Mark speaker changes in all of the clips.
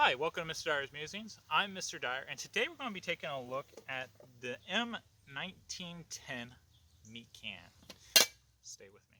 Speaker 1: Hi, welcome to Mr. Dyer's Musings. I'm Mr. Dyer, and today we're going to be taking a look at the M1910 meat can. Stay with me.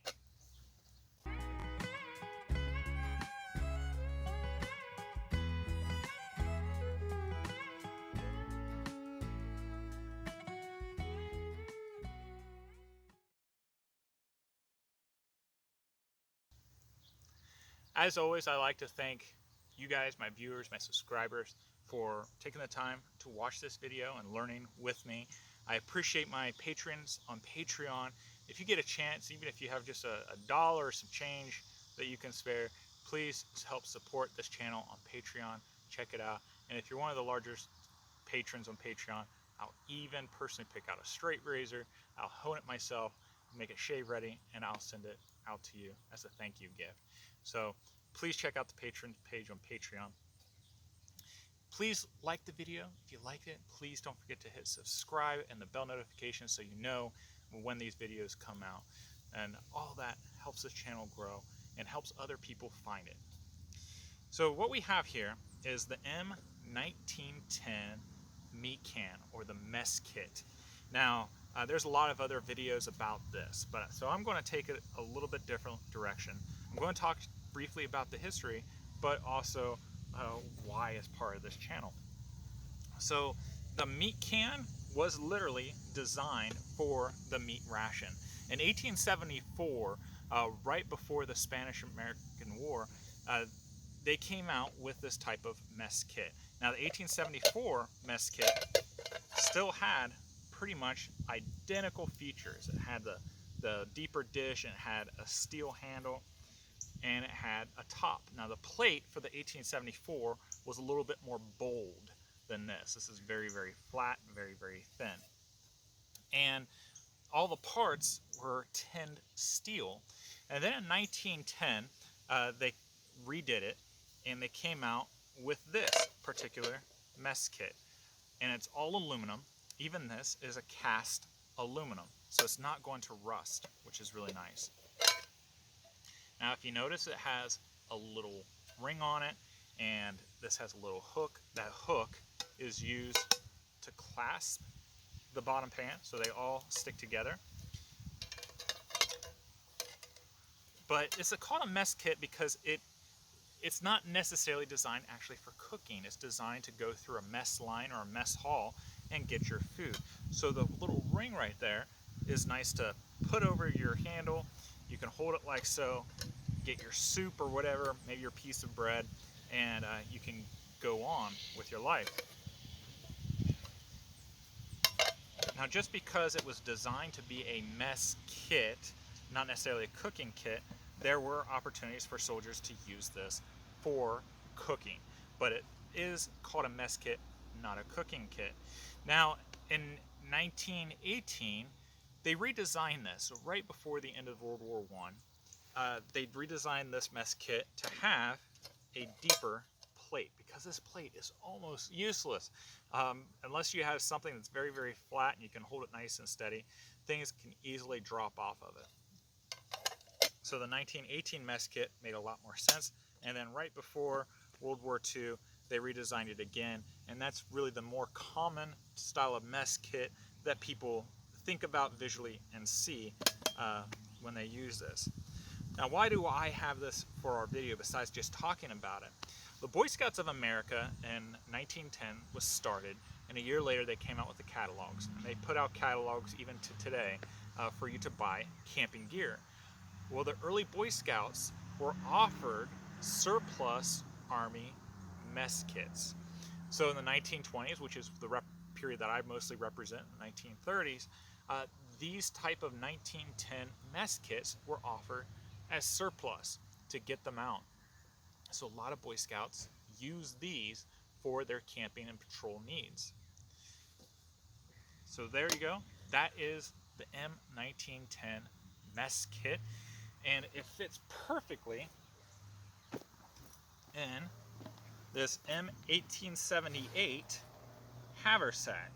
Speaker 1: As always, I like to thank you guys, my viewers, my subscribers, for taking the time to watch this video and learning with me. I appreciate my patrons on Patreon. If you get a chance, even if you have just a dollar or some change that you can spare, please help support this channel on Patreon. Check it out. And if you're one of the largest patrons on Patreon, I'll even personally pick out a straight razor. I'll hone it myself, make it shave ready, and I'll send it out to you as a thank you gift. So please check out the patron page on Patreon. Please like the video. If you liked it, please don't forget to hit subscribe and the bell notification so you know when these videos come out. And all that helps the channel grow and helps other people find it. So what we have here is the M1910 meat can, or the mess kit. Now, there's a lot of other videos about this, so I'm going to take it a little bit different direction. I'm going to talk briefly about the history, but also why it's part of this channel. So the meat can was literally designed for the meat ration. In 1874, right before the Spanish-American War, they came out with this type of mess kit. Now the 1874 mess kit still had pretty much identical features. It had the deeper dish, and it had a steel handle, and it had a top. Now the plate for the 1874 was a little bit more bold than this. This is very, very flat, very, very thin. And all the parts were tinned steel. And then in 1910, they redid it, and they came out with this particular mess kit. And it's all aluminum. Even this is a cast aluminum, so it's not going to rust, which is really nice. Now if you notice, it has a little ring on it, and this has a little hook. That hook is used to clasp the bottom pan so they all stick together. But it's called a mess kit because it's not necessarily designed actually for cooking. It's designed to go through a mess line or a mess hall and get your food. So the little ring right there is nice to put over your handle. You can hold it like so, get your soup or whatever, maybe your piece of bread, and you can go on with your life. Now, just because it was designed to be a mess kit, not necessarily a cooking kit, there were opportunities for soldiers to use this for cooking. But it is called a mess kit, not a cooking kit. Now, in 1918, they redesigned this. So right before the end of World War I, they redesigned this mess kit to have a deeper plate, because this plate is almost useless. Unless you have something that's very, very flat and you can hold it nice and steady, things can easily drop off of it. So the 1918 mess kit made a lot more sense. And then right before World War II, they redesigned it again. And that's really the more common style of mess kit that people think about visually and see when they use this. Now, why do I have this for our video besides just talking about it? The Boy Scouts of America in 1910 was started, and a year later they came out with the catalogs. And they put out catalogs even to today for you to buy camping gear. Well, the early Boy Scouts were offered surplus Army mess kits. So in the 1920s, which is the period that I mostly represent, the 1930s, these type of 1910 mess kits were offered as surplus to get them out. So a lot of Boy Scouts use these for their camping and patrol needs. So there you go. That is the M1910 mess kit, and it fits perfectly in this M1878 haversack.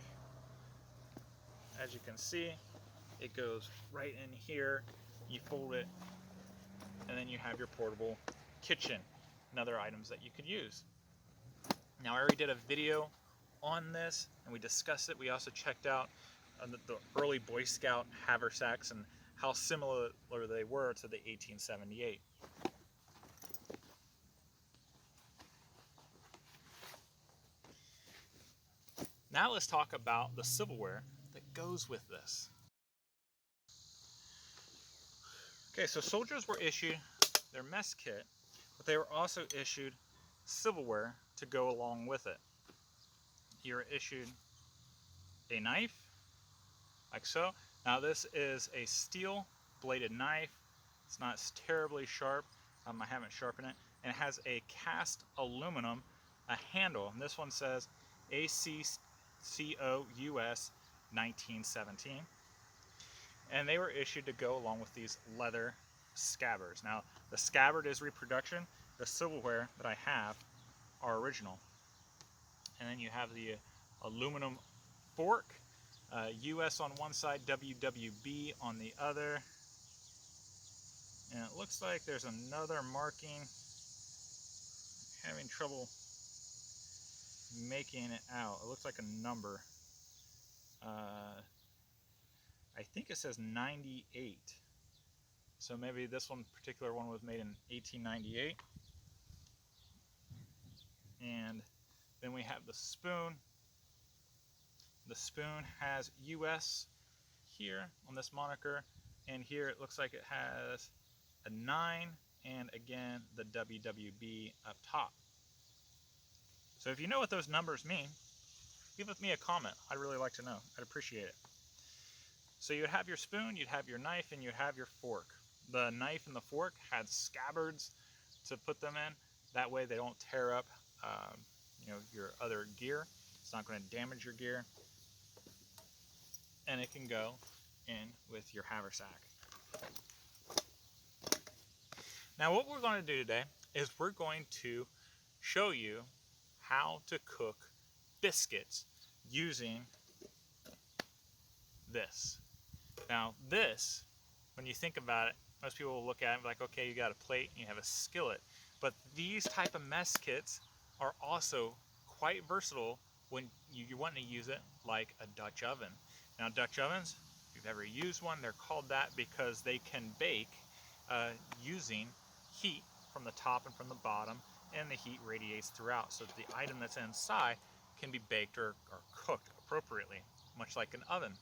Speaker 1: As you can see, it goes right in here. You fold it, and then you have your portable kitchen and other items that you could use. Now I already did a video on this and we discussed it. We also checked out the early Boy Scout haversacks and how similar they were to the 1878. Now let's talk about the silverware that goes with this. Okay, so soldiers were issued their mess kit, but they were also issued silverware to go along with it. You were issued a knife, like so. Now this is a steel bladed knife. It's not terribly sharp. I haven't sharpened it. And it has a cast aluminum handle. And this one says ACCOUS 1917. And they were issued to go along with these leather scabbards. Now the scabbard is reproduction. The silverware that I have are original. And then you have the aluminum fork, US on one side, WWB on the other. And it looks like there's another marking. Having trouble making it out. It looks like a number. I think it says 98. So maybe this particular one was made in 1898. And then we have the spoon. The spoon has US here on this moniker, and here it looks like it has a 9 and again the WWB up top. So if you know what those numbers mean, leave me a comment. I'd really like to know. I'd appreciate it. So you'd have your spoon, you'd have your knife, and you'd have your fork. The knife and the fork had scabbards to put them in. That way they don't tear up your other gear. It's not going to damage your gear. And it can go in with your haversack. Now what we're going to do today is we're going to show you how to cook biscuits using this. Now this, when you think about it, most people will look at it and be like, okay, you got a plate and you have a skillet. But these type of mess kits are also quite versatile when you want to use it like a Dutch oven. Now Dutch ovens, if you've ever used one, they're called that because they can bake using heat from the top and from the bottom, and the heat radiates throughout so that the item that's inside can be baked or cooked appropriately, much like an oven.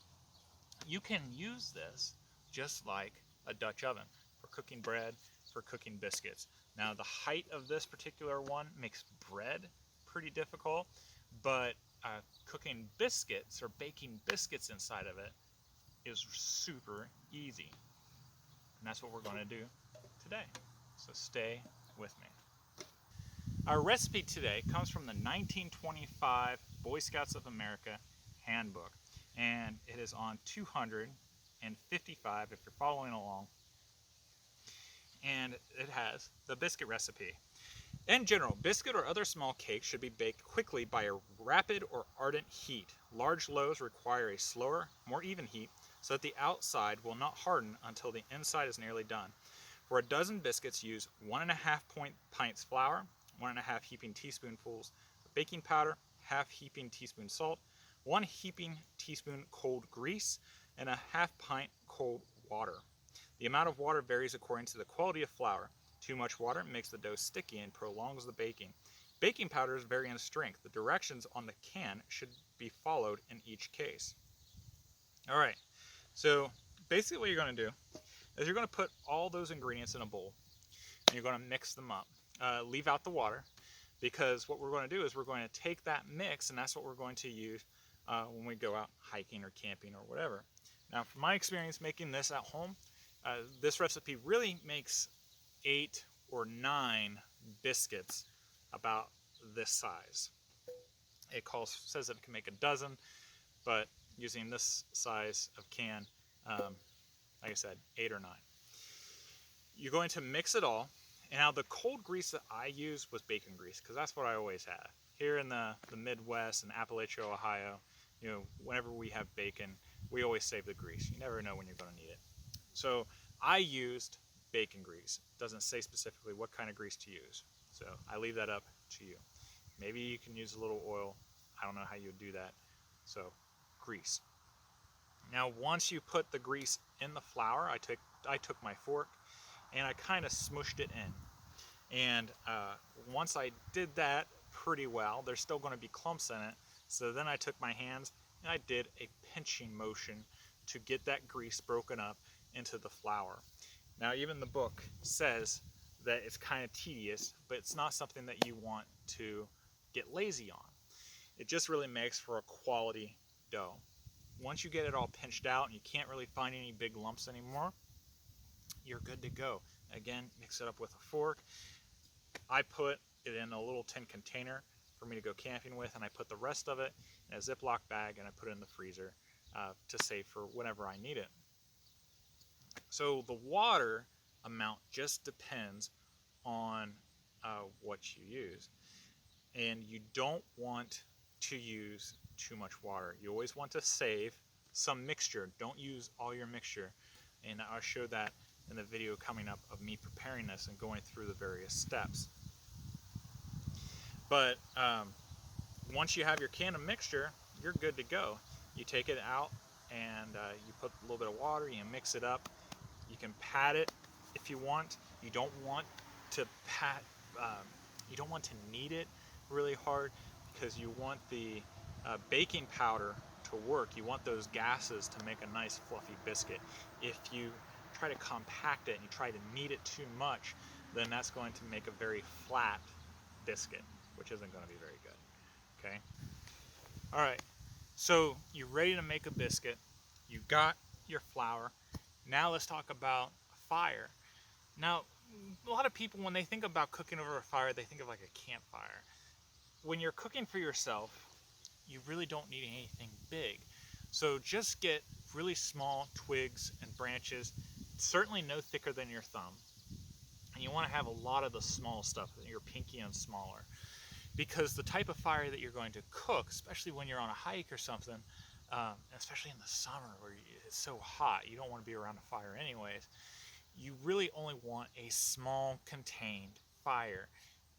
Speaker 1: You can use this just like a Dutch oven for cooking bread, for cooking biscuits. Now the height of this particular one makes bread pretty difficult, but cooking biscuits or baking biscuits inside of it is super easy. And that's what we're going to do today. So stay with me. Our recipe today comes from the 1925 Boy Scouts of America handbook. And it is on 255 if you're following along. And it has the biscuit recipe. In general, biscuit or other small cakes should be baked quickly by a rapid or ardent heat. Large loaves require a slower, more even heat so that the outside will not harden until the inside is nearly done. For a dozen biscuits, use 1.5 pints flour, 1.5 heaping teaspoonfuls of baking powder, half heaping teaspoon salt, 1 heaping teaspoon cold grease, and a half pint cold water. The amount of water varies according to the quality of flour. Too much water makes the dough sticky and prolongs the baking. Baking powders vary in strength. The directions on the can should be followed in each case. All right, so basically what you're going to do is you're going to put all those ingredients in a bowl and you're going to mix them up. Leave out the water, because what we're going to do is we're going to take that mix, and that's what we're going to use when we go out hiking or camping or whatever. Now, from my experience making this at home, this recipe really makes 8 or 9 biscuits about this size. It says that it can make a dozen, but using this size of can, like I said, 8 or 9. You're going to mix it all. And now the cold grease that I used was bacon grease, because that's what I always have. Here in the Midwest and Appalachia, Ohio, whenever we have bacon, we always save the grease. You never know when you're going to need it. So I used bacon grease. It doesn't say specifically what kind of grease to use, so I leave that up to you. Maybe you can use a little oil. I don't know how you would do that. So, grease. Now, once you put the grease in the flour, I took my fork and I kind of smushed it in. And once I did that pretty well, there's still going to be clumps in it. So then I took my hands and I did a pinching motion to get that grease broken up into the flour. Now, even the book says that it's kind of tedious, but it's not something that you want to get lazy on. It just really makes for a quality dough. Once you get it all pinched out and you can't really find any big lumps anymore, you're good to go. Again, mix it up with a fork. I put it in a little tin container for me to go camping with, and I put the rest of it in a Ziploc bag and I put it in the freezer to save for whenever I need it. So the water amount just depends on what you use. And you don't want to use too much water. You always want to save some mixture. Don't use all your mixture. And I'll show that in the video coming up of me preparing this and going through the various steps. But once you have your can of mixture, you're good to go. You take it out and you put a little bit of water, you mix it up. You can pat it if you want. You don't want to you don't want to knead it really hard, because you want the baking powder to work. You want those gases to make a nice fluffy biscuit. If you try to compact it and you try to knead it too much, then that's going to make a very flat biscuit, which isn't going to be very good. Okay? All right. So you're ready to make a biscuit. You got your flour. Now let's talk about fire. Now, a lot of people, when they think about cooking over a fire, they think of like a campfire. When you're cooking for yourself, you really don't need anything big. So just get really small twigs and branches, certainly no thicker than your thumb. And you want to have a lot of the small stuff, your pinky and smaller. Because the type of fire that you're going to cook, especially when you're on a hike or something, especially in the summer where it's so hot, you don't want to be around a fire anyways, you really only want a small contained fire.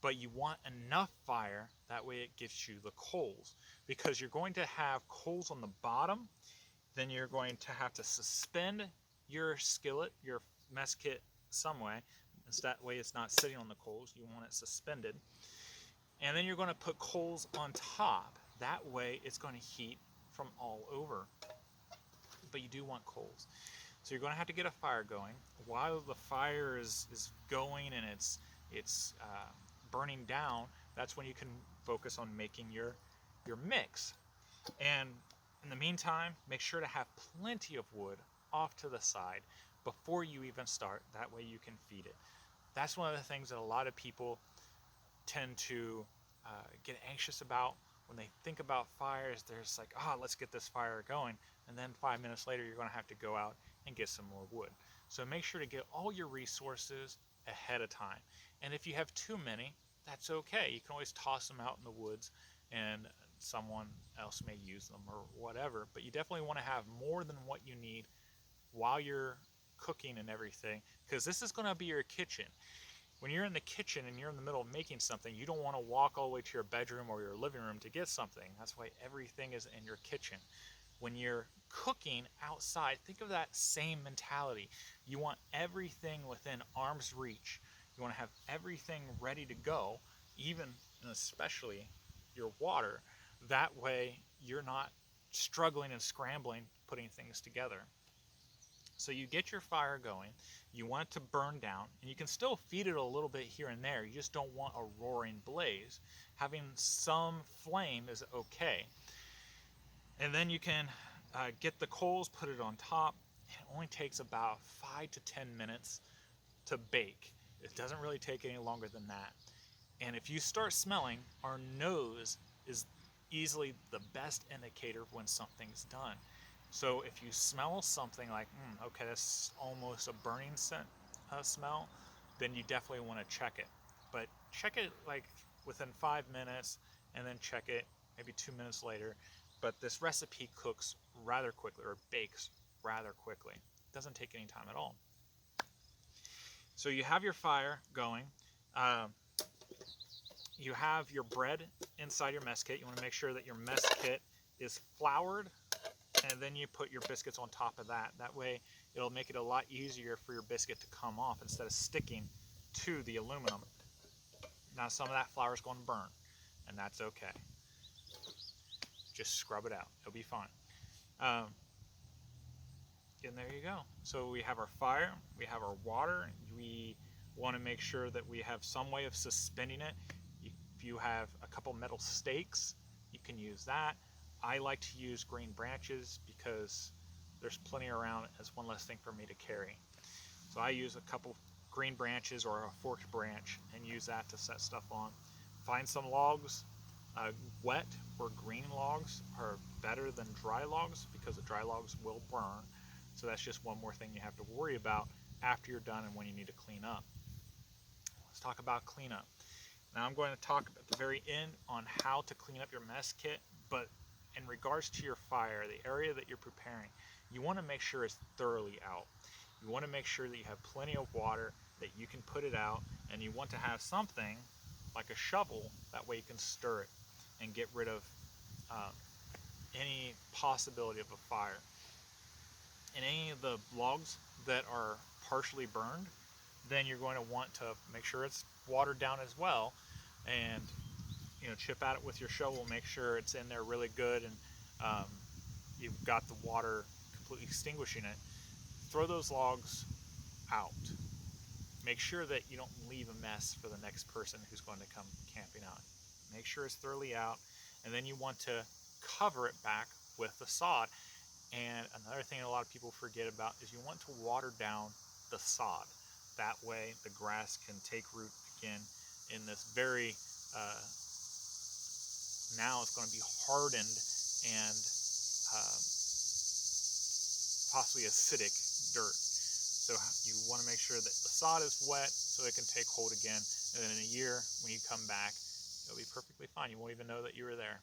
Speaker 1: But you want enough fire, that way it gives you the coals. Because you're going to have coals on the bottom, then you're going to have to suspend your skillet, your mess kit, some way. That way it's not sitting on the coals, you want it suspended. And then you're going to put coals on top. That way it's going to heat from all over. But you do want coals. So you're going to have to get a fire going. While the fire is going and it's burning down, that's when you can focus on making your mix. And in the meantime, make sure to have plenty of wood off to the side before you even start. That way you can feed it. That's one of the things that a lot of people tend to get anxious about when they think about fires. They're just like, let's get this fire going. And then 5 minutes later, you're going to have to go out and get some more wood. So make sure to get all your resources ahead of time. And if you have too many, that's okay. You can always toss them out in the woods and someone else may use them or whatever. But you definitely want to have more than what you need while you're cooking and everything, because this is going to be your kitchen. When you're in the kitchen and you're in the middle of making something, you don't want to walk all the way to your bedroom or your living room to get something. That's why everything is in your kitchen. When you're cooking outside, think of that same mentality. You want everything within arm's reach. You want to have everything ready to go, even and especially your water. That way you're not struggling and scrambling putting things together. So you get your fire going, you want it to burn down, and you can still feed it a little bit here and there. You just don't want a roaring blaze. Having some flame is okay. And then you can get the coals, put it on top. It only takes about 5 to 10 minutes to bake. It doesn't really take any longer than that. And if you start smelling, our nose is easily the best indicator of when something's done. So if you smell something like, okay, that's almost a burning smell, then you definitely want to check it. But check it like within 5 minutes, and then check it maybe 2 minutes later. But this recipe cooks rather quickly, or bakes rather quickly. It doesn't take any time at all. So you have your fire going. you have your bread inside your mess kit. You want to make sure that your mess kit is floured, and then you put your biscuits on top of that. That way it'll make it a lot easier for your biscuit to come off instead of sticking to the aluminum. Now some of that flour is going to burn, and that's okay. Just scrub it out. It'll be fine. And there you go. So we have our fire, we have our water. We want to make sure that we have some way of suspending it. If you have a couple metal stakes, you can use that. I like to use green branches because there's plenty around as one less thing for me to carry. So I use a couple green branches or a forked branch and use that to set stuff on. Find some logs. Wet or green logs are better than dry logs because the dry logs will burn. So that's just one more thing you have to worry about after you're done and when you need to clean up. Let's talk about cleanup. Now I'm going to talk at the very end on how to clean up your mess kit, but in regards to your fire, the area that you're preparing, you want to make sure it's thoroughly out. You want to make sure that you have plenty of water, that you can put it out, and you want to have something like a shovel, that way you can stir it and get rid of any possibility of a fire. And any of the logs that are partially burned, then you're going to want to make sure it's watered down as well, and chip at it with your shovel, make sure it's in there really good, and you've got the water completely extinguishing it. Throw those logs out. Make sure that you don't leave a mess for the next person who's going to come camping out. Make sure it's thoroughly out, and then you want to cover it back with the sod. And another thing a lot of people forget about is you want to water down the sod. That way the grass can take root again in this very, now it's going to be hardened and possibly acidic dirt. So you want to make sure that the sod is wet so it can take hold again. And then in a year, when you come back, it'll be perfectly fine. You won't even know that you were there.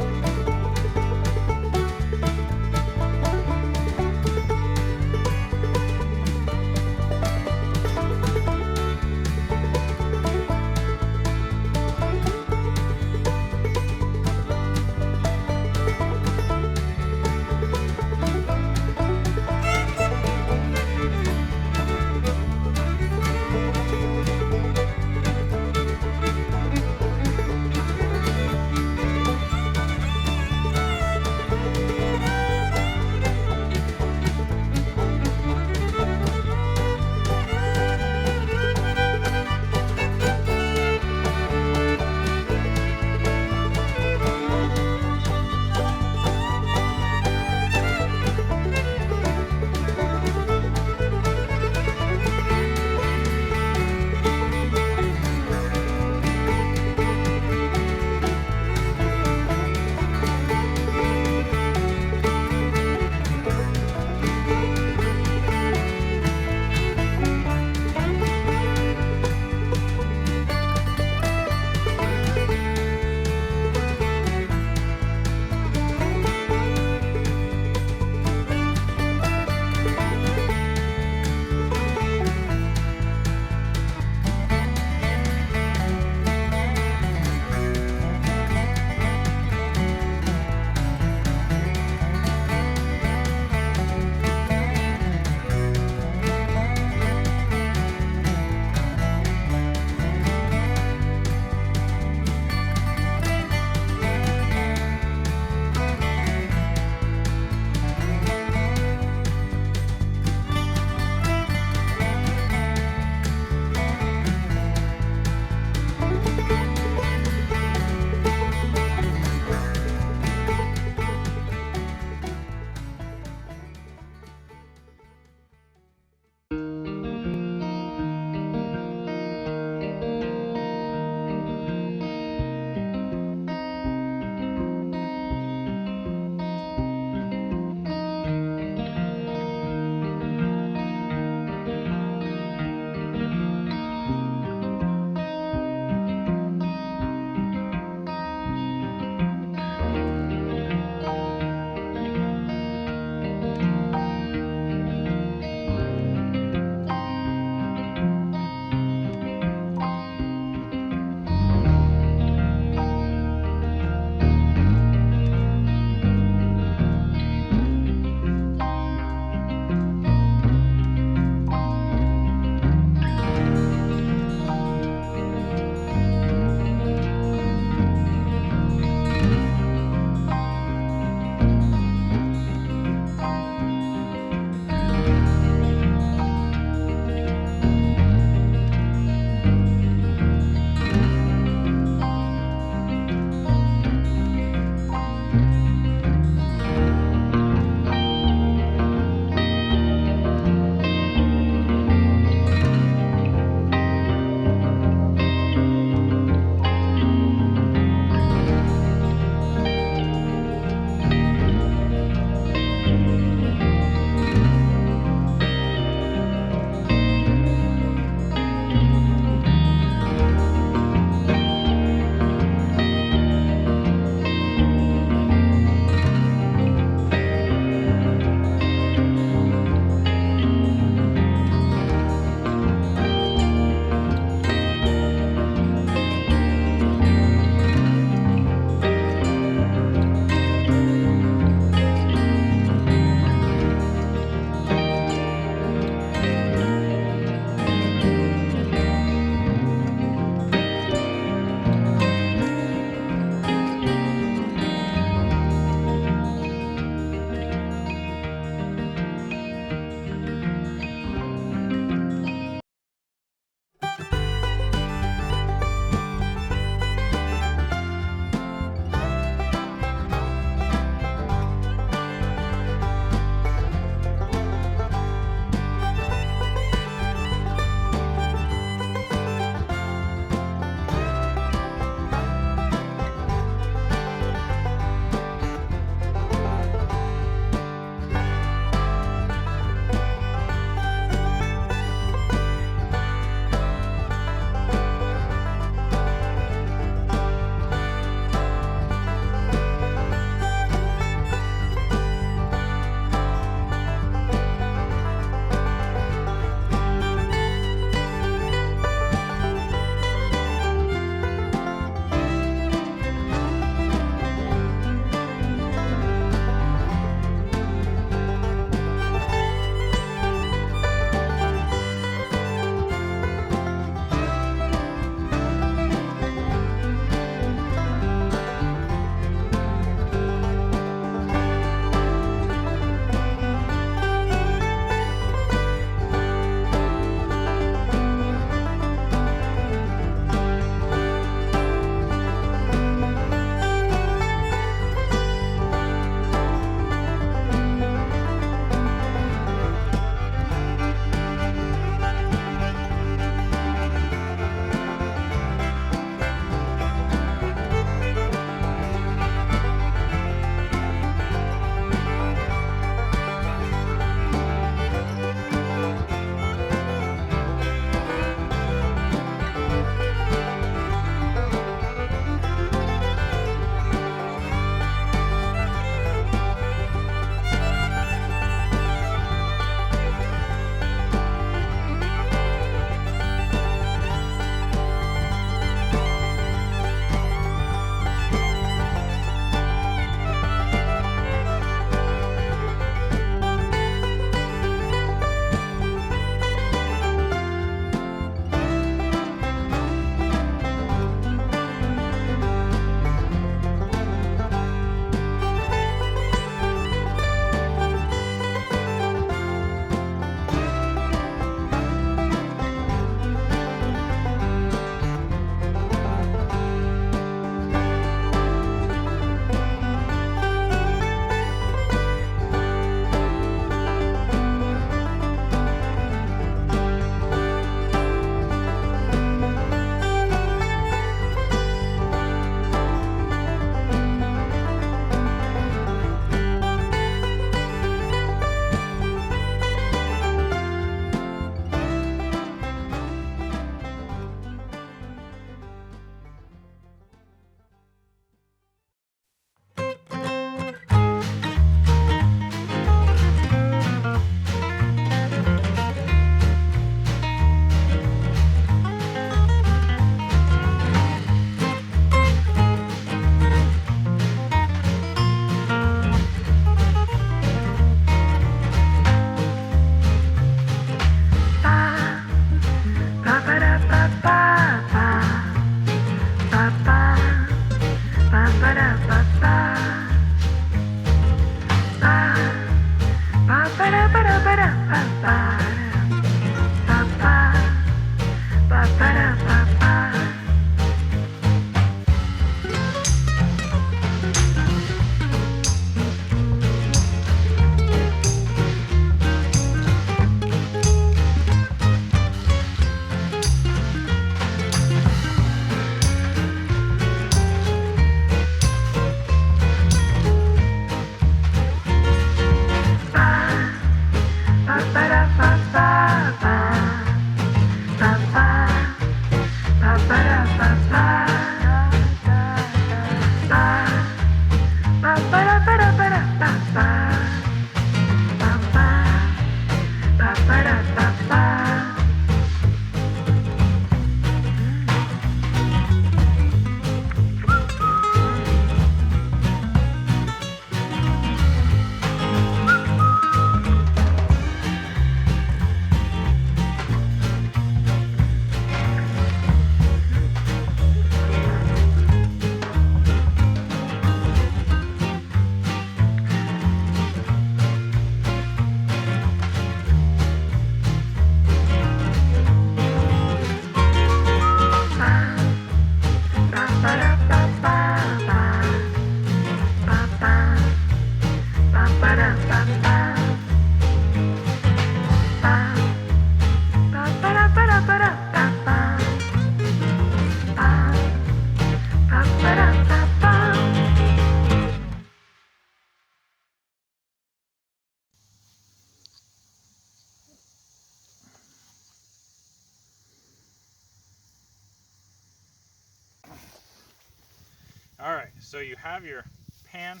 Speaker 1: Alright, so you have your pan,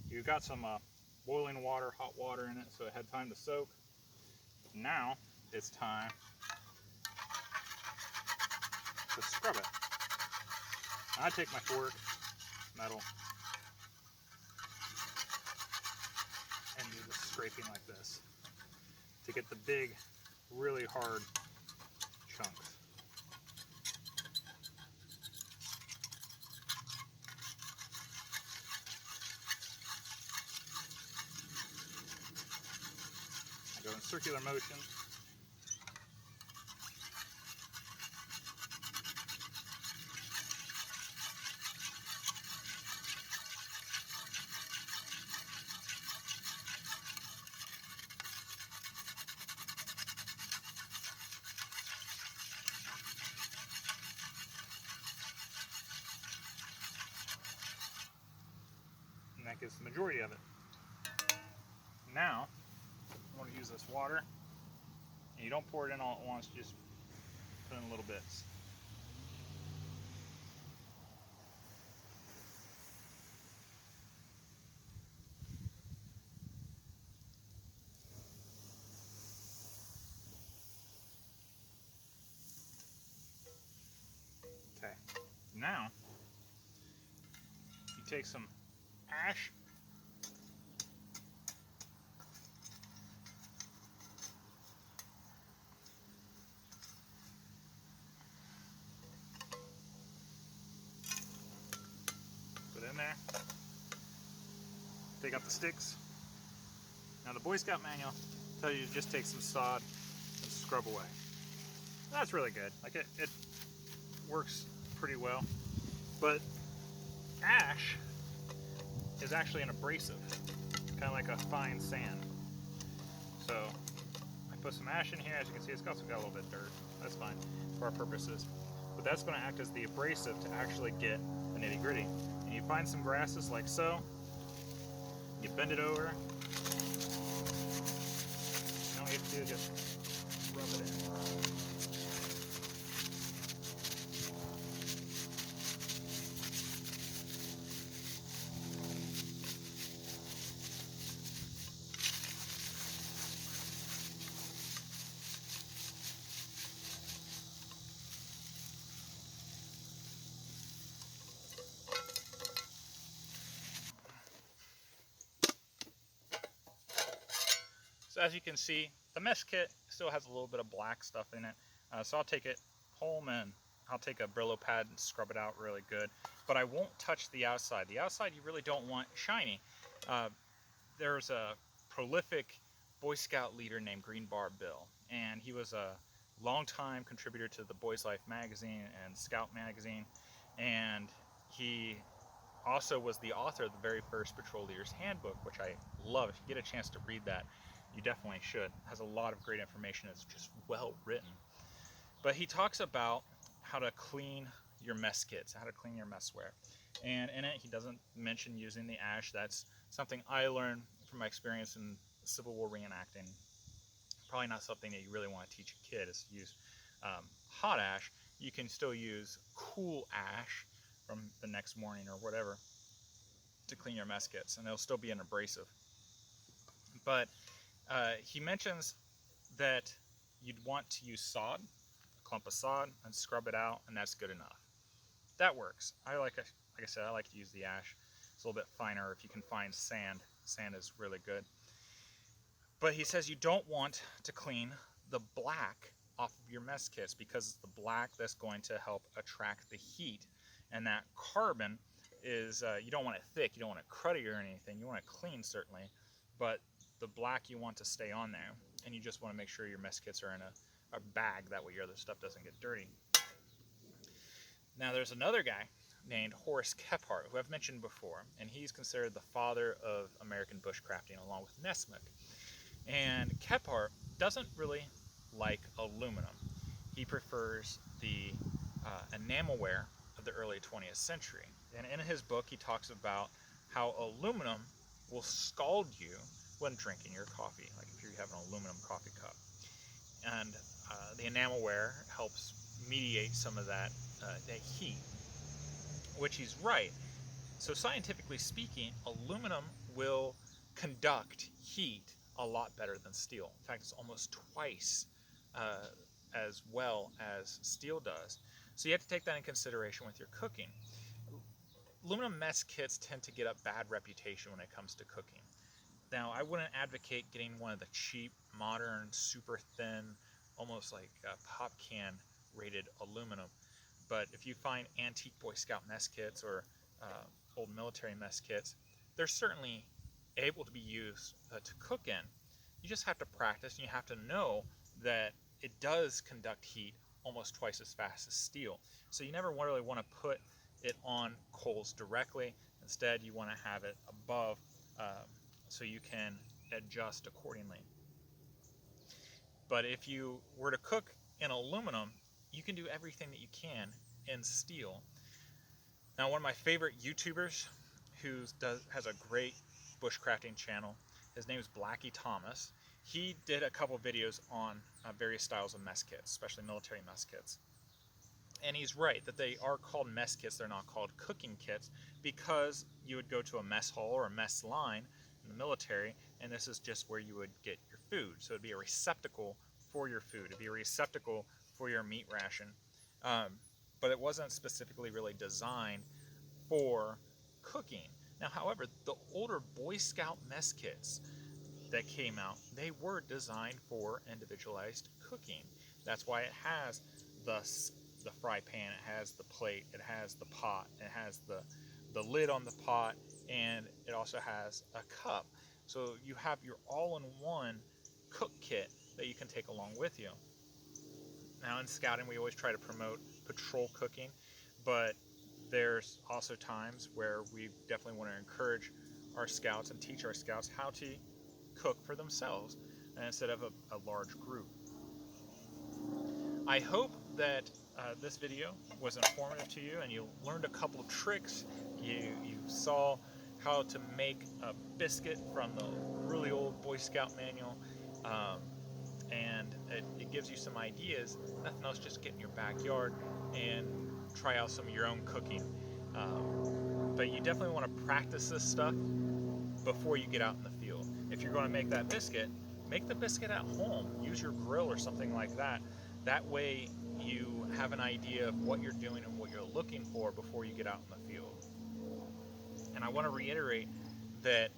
Speaker 1: you've got some boiling water, hot water in it, so it had time to soak. Now it's time to scrub it. I take my fork, metal, and do the scraping like this to get the big, really hard chunks. I go in circular motion. And that gets the majority of it. Now, I want to use this water, and you don't pour it in all at once, just put in little bits. Okay, now you take some ash, put it in there, take out the sticks. Now the Boy Scout manual tells you to just take some sod and scrub away. That's really good. Like it works pretty well. But ash is actually an abrasive, kind of like a fine sand. So I put some ash in here. As you can see, it's also got a little bit of dirt. That's fine for our purposes. But that's going to act as the abrasive to actually get the nitty gritty. And you find some grasses like so. You bend it over. All you have to do is just rub it in. So as you can see, the mess kit still has a little bit of black stuff in it. So I'll take it home and I'll take a Brillo pad and scrub it out really good. But I won't touch the outside. The outside you really don't want shiny. There's a prolific Boy Scout leader named Green Bar Bill, and he was a longtime contributor to the Boys Life magazine and Scout magazine, and he also was the author of the very first Patrol Leader's Handbook, which I love. If you get a chance to read that, you definitely should. It has a lot of great information. It's just well written. But he talks about how to clean your mess kits, how to clean your messware. And in it, he doesn't mention using the ash. That's something I learned from my experience in Civil War reenacting. Probably not something that you really want to teach a kid is to use hot ash. You can still use cool ash from the next morning or whatever to clean your mess kits, and it'll still be an abrasive. But he mentions that you'd want to use sod, a clump of sod, and scrub it out, and that's good enough. That works. Like I said, I like to use the ash. It's a little bit finer. If you can find sand, sand is really good. But he says you don't want to clean the black off of your mess kits because it's the black that's going to help attract the heat. And that carbon is, you don't want it thick, you don't want it cruddy or anything. You want it clean, certainly. But the black you want to stay on there. And you just want to make sure your mess kits are in a bag. That way your other stuff doesn't get dirty. Now there's another guy named Horace Kephart, who I've mentioned before. And he's considered the father of American bushcrafting along with Nesmith. And Kephart doesn't really like aluminum. he prefers the enamelware of the early 20th century. And in his book, he talks about how aluminum will scald you when drinking your coffee, like if you have an aluminum coffee cup. And the enamelware helps mediate some of that heat, which he's right. So scientifically speaking, aluminum will conduct heat a lot better than steel. In fact, it's almost twice as well as steel does. So you have to take that in consideration with your cooking. Aluminum mess kits tend to get a bad reputation when it comes to cooking. Now, I wouldn't advocate getting one of the cheap, modern, super thin, almost like pop can rated aluminum. But if you find antique Boy Scout mess kits or old military mess kits, they're certainly able to be used to cook in. You just have to practice, and you have to know that it does conduct heat almost twice as fast as steel. So you never really want to put it on coals directly. Instead, you want to have it above so you can adjust accordingly. But if you were to cook in aluminum, you can do everything that you can in steel. Now, one of my favorite YouTubers who has a great bushcrafting channel, his name is B.S.A. Thomas. He did a couple videos on various styles of mess kits, especially military mess kits. And he's right that they are called mess kits, they're not called cooking kits, because you would go to a mess hall or a mess line in the military, and this is just where you would get your food. So it'd be a receptacle for your food, it'd be a receptacle for your meat ration. But it wasn't specifically really designed for cooking. Now, however, the older Boy Scout mess kits that came out, they were designed for individualized cooking. That's why it has the fry pan, it has the plate, it has the pot, it has the lid on the pot, and it also has a cup. So you have your all-in-one cook kit that you can take along with you. Now, in scouting, we always try to promote patrol cooking, but there's also times where we definitely want to encourage our scouts and teach our scouts how to cook for themselves instead of a large group. I hope that this video was informative to you and you learned a couple of tricks. You saw how to make a biscuit from the really old Boy Scout manual. And it gives you some ideas. Nothing else, just get in your backyard and try out some of your own cooking. But you definitely want to practice this stuff before you get out in the field. If you're going to make that biscuit, make the biscuit at home. Use your grill or something like that. That way you have an idea of what you're doing and what you're looking for before you get out in the field. And I want to reiterate that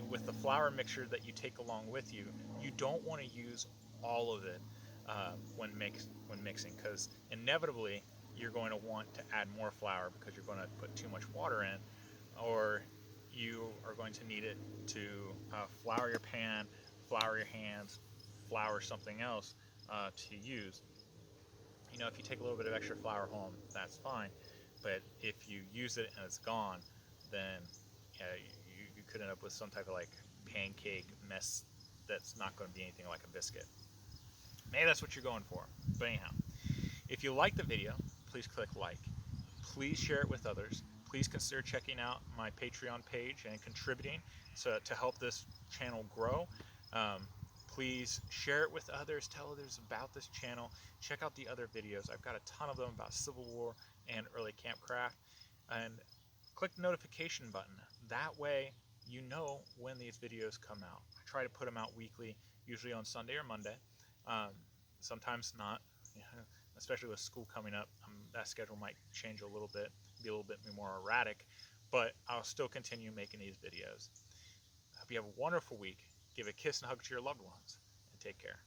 Speaker 1: with the flour mixture that you take along with you, you don't want to use all of it when mixing, because inevitably you're going to want to add more flour because you're going to put too much water in, or you are going to need it to flour your pan, flour your hands, flour something else to use. You know, if you take a little bit of extra flour home, that's fine, but if you use it and it's gone, then you could end up with some type of like pancake mess that's not going to be anything like a biscuit. Maybe that's what you're going for. But anyhow, if you like the video, please click like. Please share it with others. Please consider checking out my Patreon page and contributing to help this channel grow. Please share it with others. Tell others about this channel. Check out the other videos. I've got a ton of them about Civil War and early campcraft. And click the notification button. That way you know when these videos come out. I try to put them out weekly, usually on Sunday or Monday. Sometimes not, especially with school coming up. That schedule might change a little bit, be a little bit more erratic, but I'll still continue making these videos. I hope you have a wonderful week. Give a kiss and hug to your loved ones, and take care.